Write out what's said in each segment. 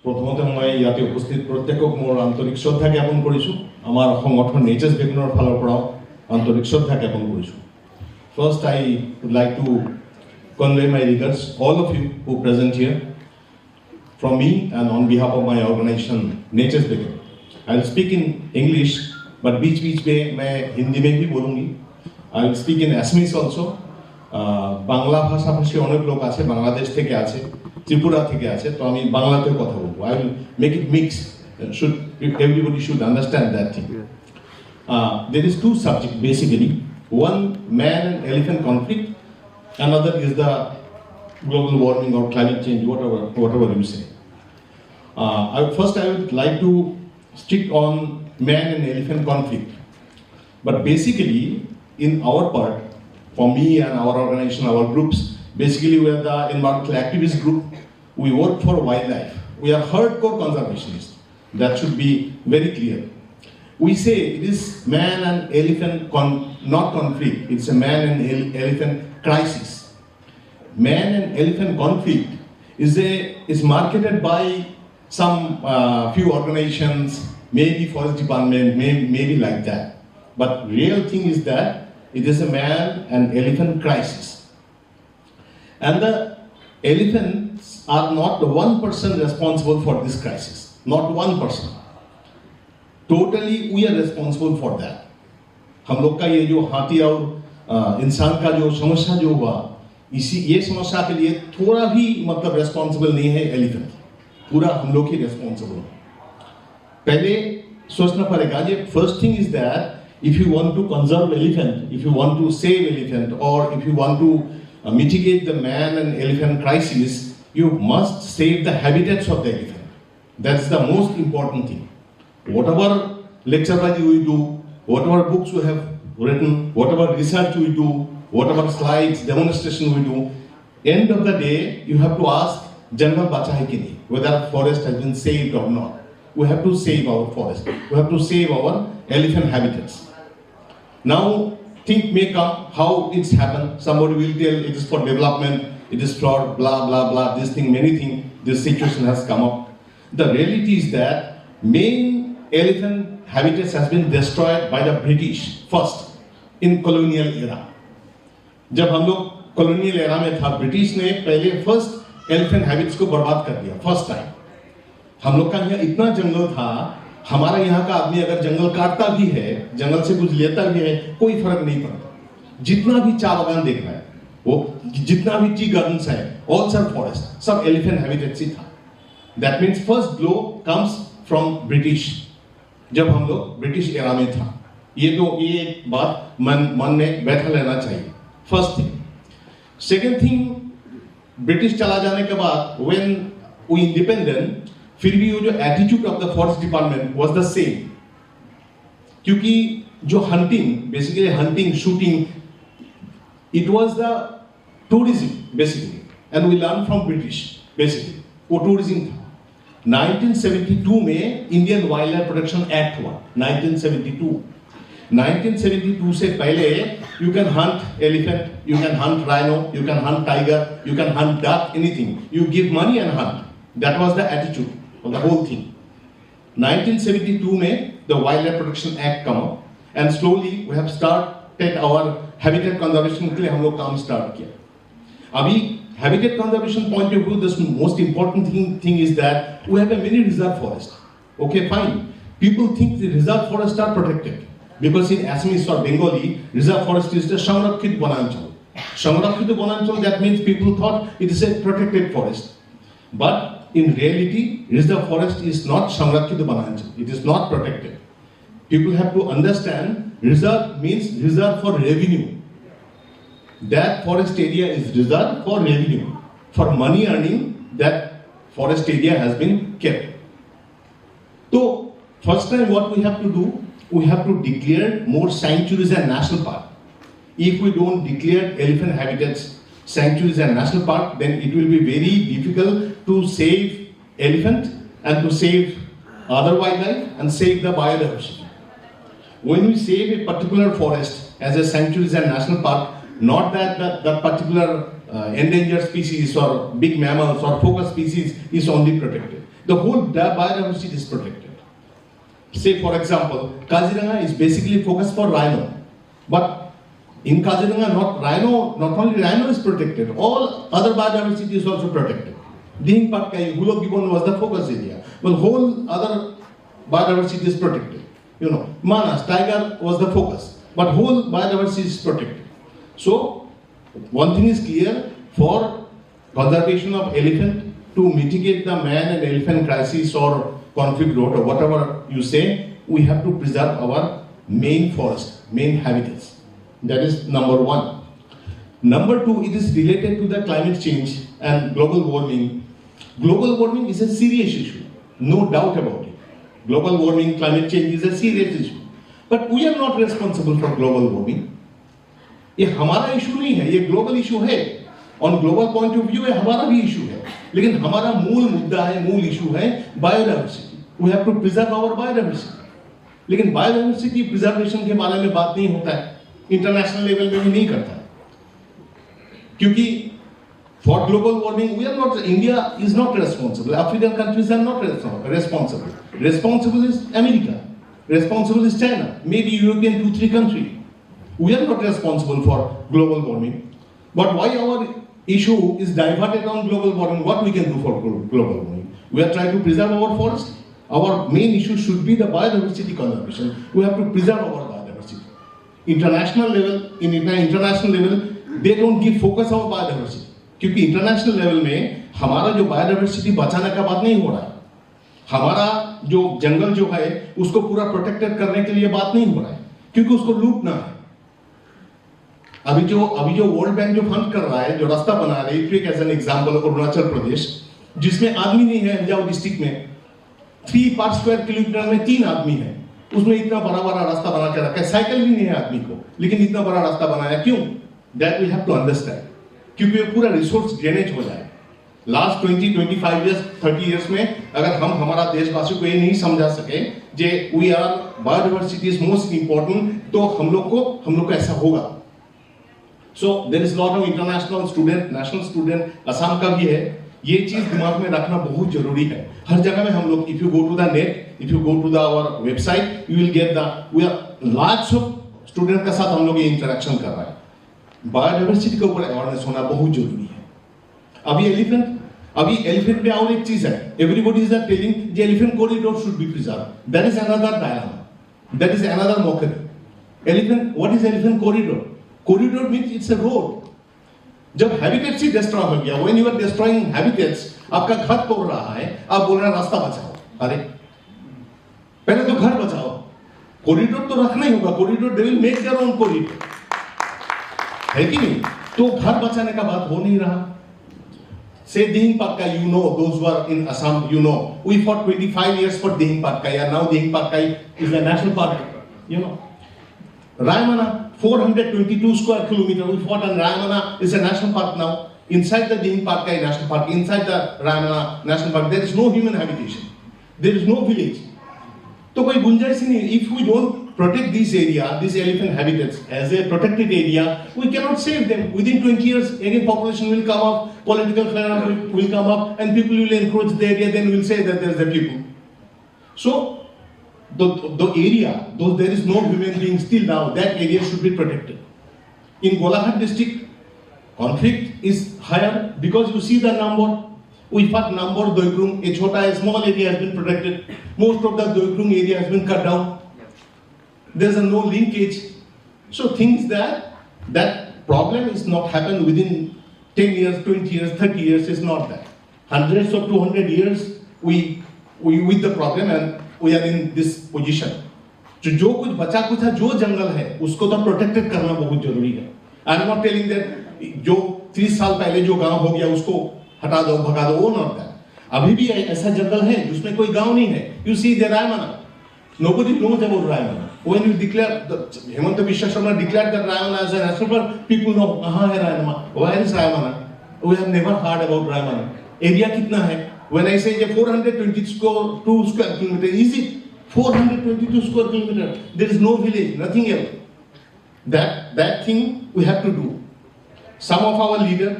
প্ৰথমতে মই ইয়াতে উপস্থিত প্ৰত্যেকক মোৰ আন্তৰিক শ্ৰদ্ধা জ্ঞাপন কৰিছোঁ। আমাৰ সংগঠন নেচাৰ্ছ বিগিনৰ ফালৰ পৰাও আন্তৰিক শ্ৰদ্ধা জ্ঞাপন কৰিছোঁ। First, I would like to convey my regards, all of you who present here, from me and on behalf of my organization, Nature's Begin. I will speak in English, but बीच-बीच में मैं हिंदी में भी बोलूँगी. I will speak in Assamese also. Bangla ভাষাভাষী অনেক লোক আছে, বাংলাদেশ থেকে আছে, ত্রিপুরা থেকে আছে, তো আমি বাংলাতেও কথা বলবো। I will make it mix. Everybody should understand that thing. There is two subjects basically. One, man and elephant conflict. Another is the global warming or climate change, whatever you say. First, I would like to stick on man and elephant conflict. But basically, in our part, for me and our organization, our groups, basically we are the environmental activist group. We work for wildlife. We are hardcore conservationists. That should be very clear. We say it is man and elephant not conflict. It's a man and elephant crisis. Man and elephant conflict is marketed by some few organizations, maybe forest department, maybe like that. But real thing is that it is a man and elephant crisis. And the elephants are not the one person responsible for this crisis. Not one person. Totally we are responsible for that. हम लोग का ये जो हाथी और इंसान का जो समस्या जो हुआ, ये समस्या के लिए थोड़ा भी मतलब responsible नहीं है एलिफेंट, पूरा हम लोग ही responsible। पहले सोचना पड़ेगा ये first thing is that if you want to conserve elephant, if you want to save elephant, or if you want to mitigate the man and elephant crisis, you must save the habitats of the elephant. That's the most important thing. Whatever lecture we do, whatever books we have written, whatever research we do, whatever slides, demonstration we do, end of the day, you have to ask, Jangal bacha hai ki nahi, whether forest has been saved or not. We have to save our forest. We have to save our elephant habitats. Now, think may come how it's happened. Somebody will tell it is for development, it is for blah, blah, blah, this thing, many things, this situation has come up. The reality is that main elephant habitats has been destroyed by the British first in colonial era. जब हम लोग colonial era में था, British ने पहले first elephant habits को बर्बाद कर दिया, first time. हम लोग का यहाँ इतना जंगल था, हमारा यहाँ का आदमी अगर जंगल काटता भी है, जंगल से कुछ लेता भी है, कोई फर्क नहीं पड़ता। जितना भी चाय बागान देख रहा है, वो जितना भी टी गार्डन्स है, all सब फॉरेस्ट, सब एलिफेंट हैबिटेट्स ही था। That means first blow comes from British. जब हम लोग ब्रिटिश एरा में था, ये बात मन में बैठा लेना चाहिए। First thing. Second thing, British चला जाने के बाद when we independent, फिर भी वो जो attitude of the forest department was the same, क्योंकि जो hunting, basically hunting, shooting, it was the tourism basically, and we learn from British basically, वो टूरिज्म था। 1972 में Indian wild life protection act हुआ, 1972 से पहले you can hunt elephant, you can hunt rhino, you can hunt tiger, you can hunt duck, anything, you give money and hunt. That was the attitude of the whole thing. 1972 में the Wildlife Protection Act come up, and slowly we have started our habitat conservation के लिए हम लोग काम start किया। अभी habitat conservation point of view, the most important thing is that we have a mini reserve forest. Okay, fine. People think the reserve forests are protected because in Assamese or Bengali, reserve forest is the সংরক্ষিত বনাঞ্চল. সংরক্ষিত বনাঞ্চল, that means people thought it is a protected forest. But in reality, reserve forest is not Sangrakshita Bananchal. It is not protected. People have to understand, reserve means reserve for revenue. That forest area is reserved for revenue. For money earning, that forest area has been kept. So, first time what we have to do, we have to declare more sanctuaries and national park. If we don't declare elephant habitats, sanctuaries and national park, then it will be very difficult to save elephant and to save other wildlife and save the biodiversity. When we save a particular forest as a sanctuaries and national park, not that particular endangered species or big mammals or focus species is only protected. the whole biodiversity is protected. Say for example, Kaziranga is basically focused for rhino, but in Kaziranga not only rhino is protected, all other biodiversity is also protected. Dihing Patkai, Hulo Gibbon was the focus area, but whole other biodiversity is protected. You know, Manas, tiger was the focus, but whole biodiversity is protected. So, one thing is clear, for conservation of elephant, to mitigate the man and elephant crisis or conflict road or whatever you say, we have to preserve our main forest, main habitats. That is number one. Number two, it is related to the climate change and global warming. Global warming is a serious issue, no doubt about it. Global warming, climate change is a serious issue. But we are not responsible for global warming. ये हमारा issue नहीं है, ये global issue है. On global point of view ये हमारा भी issue है, लेकिन हमारा मूल मुद्दा है, मूल इशू है biodiversity. We have to preserve our biodiversity. लेकिन बायोडाइवर्सिटी प्रिजर्वेशन के बारे में बात नहीं होता है, इंटरनेशनल लेवल में भी नहीं करता है, क्योंकि for global warming we are not, India is not responsible, African countries are not responsible. Responsible is America, responsible is China, may be European 2-3 countries. We are not responsible for global warming. But why our issue is diverted on global warming? What we can do for global warming? We are trying to preserve our forest. Our main issue should be the biodiversity conservation. We have to preserve our biodiversity. International level, in international level, they don't give focus on biodiversity. क्योंकि international level में हमारा जो biodiversity बचाने का बात नहीं हो रहा है. हमारा जो जंगल जो है उसको पूरा प्रोटेक्टेड करने के लिए बात नहीं हो रहा है, क्योंकि उसको लूटना है. अभी जो वर्ल्ड बैंक जो फंड कर रहा है, जो रास्ता बना रहा है, एक as an example Arunachal Pradesh, जिसमें आदमी नहीं है, अंजाव डिस्ट्रिक्ट में 3 पर स्क्वायर किलोमीटर में 3 आदमी है, उसमें इतना बड़ा बड़ा रास्ता बना के रखा है. साइकिल भी नहीं है आदमी को, लेकिन इतना बड़ा रास्ता बनाया क्यों? That we have to understand, क्योंकि ये पूरा रिसोर्स ड्रेनेज हो जाए. लास्ट 20-25 ईयर्स 30 ईयर्स में अगर हम हमारा देशवासियों को ये नहीं समझा सके जे we are biodiversity is most important, तो हम लोग को ऐसा होगा. So there is lot of international student, national student, Assam का भी है. ये चीज दिमाग में रखना बहुत जरूरी है. हर जगह में हम लोग, if you go to the net, if you go to the our website, you will get the, we are lots of student के साथ हम लोग ये इंटरेक्शन कर रहे हैं. बायोडाइवर्सिटी के ऊपर अवेयरनेस होना बहुत जरूरी है. अभी एलिफेंट पे और एक चीज है, everybody is telling the elephant corridor should be preserved. That is another dilemma. That is another mockery. Elephant, what is elephant corridor? Corridor means it's a road. जब हैबिटेट्स ही डिस्ट्रॉय हो गया, when you are destroying habitats, आपका घर तोड़ रहा है, आप बोल रहे हैं रास्ता बचाओ. अरे पहले तो घर बचाओ. कॉरिडोर तो रखना ही होगा. Corridor they will make their own corridor, है कि नहीं? तो घर बचाने का बात हो नहीं रहा. Say Dihing Patkai, you know, those who are in Assam, you know, we fought 25 years for Dihing Patkai, and now Dihing Patkai is a national park, you know. Raimana, 422 square kilometers, we fought, and Raimana is a national park now. Inside the Dihing Patkai National Park, inside the Raimana National Park, there is no human habitation. There is no village. तो कोई गुंजाइश नहीं. If we don't protect this area, these elephant habitats as a protected area, we cannot save them. Within 20 years, again population will come up, political phenomena will come up, and people will encroach the area. Then we'll say that there's the people. So the area, though there is no human being still now, that area should be protected. In Golaghat district, conflict is higher because you see the number. We fought number Doikrum, a chota, a small area has been protected. Most of the Doikrum area has been cut down. There's a no linkage. So things that problem is not happen within 10 years, 20 years, 30 years, is not that. Hundreds of 200 years we with the problem, and we are in this position. जो कुछ बचा कुछ है, जो जंगल है उसको तो protected करना बहुत जरूरी है. I am not telling that जो 30 साल पहले जो गांव हो गया उसको हटा दो, भगा दो, वो नॉट दैट. अभी भी ऐसा जंगल है जिसमें कोई गांव नहीं है. You see the Raimona, nobody knows about Raimana. When you declare, Hemanta Biswa Sarma declared that Raimana as a national park, people know कहाँ है Raimana. Where is Raimana? We have never heard about Raimana. Area कितना है? When I say 422 square kilometer, is it 422 square kilometer? There is no village, nothing else. That thing we have to do. Some of our leaders,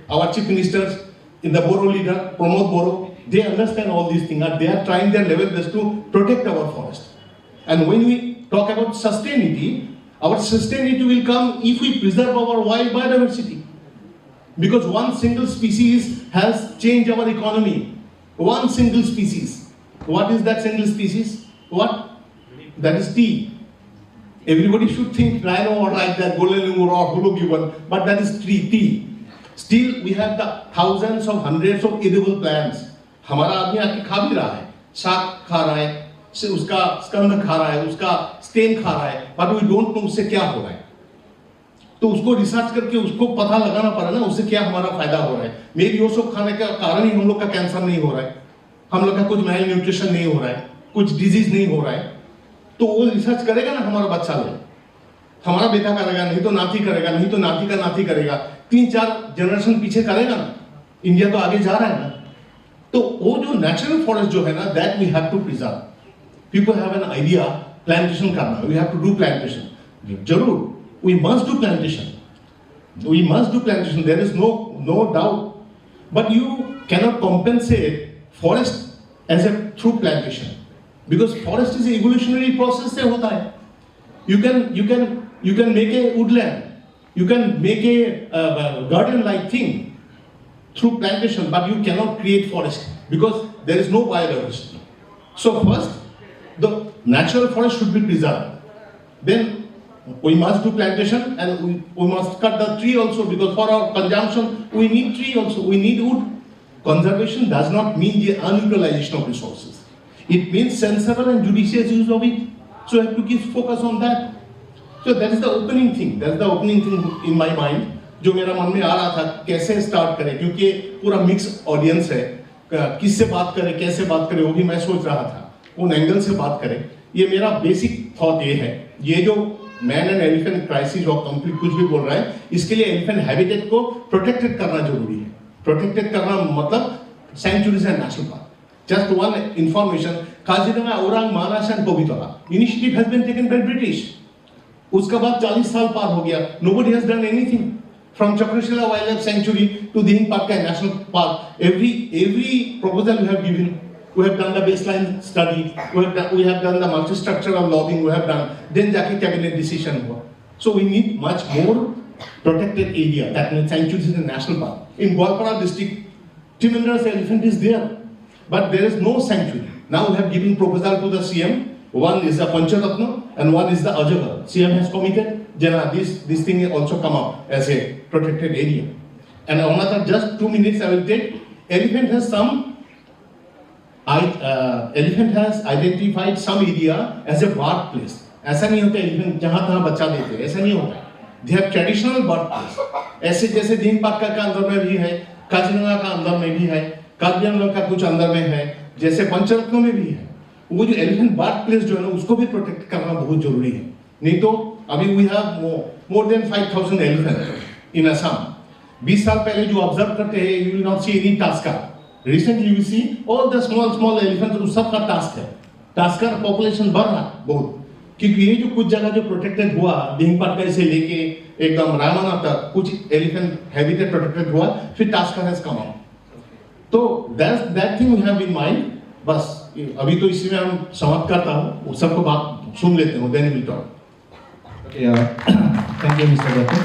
our chief ministers, in the Boro leader, Pramod Boro, they understand all these things and they are trying their level best to protect our forest. And when we talk about sustainability, our sustainability will come if we preserve our wild biodiversity. Because one single species has changed our economy. One single species. What is that single species? What? That is tea. Everybody should think rhino or like that, golden lemur or hulugiwan, but that is tea. Still, we have the thousands of hundreds of edible plants. हमारा आदमी आके खा भी रहा है, शाक खा रहा है, उसका स्कंद खा रहा है, उसका स्टेम खा रहा है, but we don't know उससे क्या हो रहा है. तो उसको रिसर्च करके उसको पता लगाना पड़ा ना, उससे क्या हमारा फायदा हो रहा है. मे बी वो सब खाने का कारण ही हम लोग का कैंसर नहीं हो रहा है, हम लोग का कुछ मेल न्यूट्रिशन नहीं हो रहा है, कुछ डिजीज नहीं हो रहा है. तो वो रिसर्च करेगा ना हमारा बच्चा लोग, हमारा बेटा करेगा, नहीं तो नाती करेगा, नहीं तो नाती का नाती करेगा, 3-4 जनरेशन पीछे करेगा ना. इंडिया तो आगे जा रहा है ना. तो वो जो नेचुरल फॉरेस्ट जो है ना, that we have to preserve. People have an idea plantation करना, we have to do plantation. जरूर, we must do plantation, we must do plantation, there is no doubt. But you cannot compensate forest as a through plantation, because forest is an evolutionary process से होता है. You can make a woodland, you can make a garden like thing through plantation, but you cannot create forest because there is no biodiversity. So first, the natural forest should be preserved. Then we must do plantation and we must cut the tree also, because for our consumption we need tree also, we need wood. Conservation does not mean the unutilization of resources. It means sensible and judicious use of it. So you have to keep focus on that. So that is the opening thing. That is the opening thing in my mind. जो मेरा मन में आ रहा था कैसे start करें, क्योंकि पूरा मिक्स ऑडियंस है, किससे बात करें, कैसे बात करें, वो भी मैं सोच रहा था, उन एंगल से बात करें. ये मेरा बेसिक थॉट ये है. ये जो मैन एंड एलिफेंट क्राइसिस और कंफ्लिक्ट कुछ भी बोल रहा है, इसके लिए एलिफेंट हैबिटेट को प्रोटेक्टेड करना जरूरी है. प्रोटेक्टेड करना मतलब sanctuaries and national park. Just one information, Kaziranga, Orang, Manas and Povitola. Initiative has been taken by British. उसका बाद 40 साल पार हो गया. Nobody has done anything. From Chakrashila Wildlife Sanctuary to Dihin Park and National Park, every proposal we have given, we have done the baseline study, we have done the multi-structural logging, we have done, then जाके cabinet decision हुआ. So we need much more protected area, that means sanctuaries in the national park. In Gwalpara district, tremendous elephant is there. But there is no sanctuary. Now we have given proposal to the CM. One is the Pancharatna and one is the Ajagar. CM has committed. Jana, this thing will also come up as a protected area. And another just 2 minutes I will take. Elephant has identified some area as a birth place. ऐसा नहीं होता elephant जहाँ तहाँ बच्चा देते, ऐसा नहीं होता. They have traditional birth place. ऐसे जैसे दीन पार्क का अंदर में भी है, काजीरंगा का अंदर में भी है, कादियान का कुछ अंदर में है, जैसे पंचरत्नों में भी है. वो जो एलिफेंट बर्थ प्लेस जो है ना, उसको भी प्रोटेक्ट करना बहुत जरूरी है. नहीं तो अभी we have more than 5000 elephant in Assam. 20 साल पहले जो ऑब्जर्व करते हैं, you will not see any tusker. Recently you see all the small elephant, उस सब का टास्क है. टास्कर पॉपुलेशन बढ़ रहा बहुत, क्योंकि ये जो कुछ जगह जो प्रोटेक्टेड हुआ, दिहिंग पाटका से लेके एकदम रायमना तक कुछ एलिफेंट हैबिटेट प्रोटेक्टेड हुआ, फिर टास्कर हैज कम आउट. तो that thing we have in mind. बस अभी तो इसी में हम समाप्त करता हूँ, सबको बात सुन लेते हैं, then we will talk. Thank you, Mr. Dutta.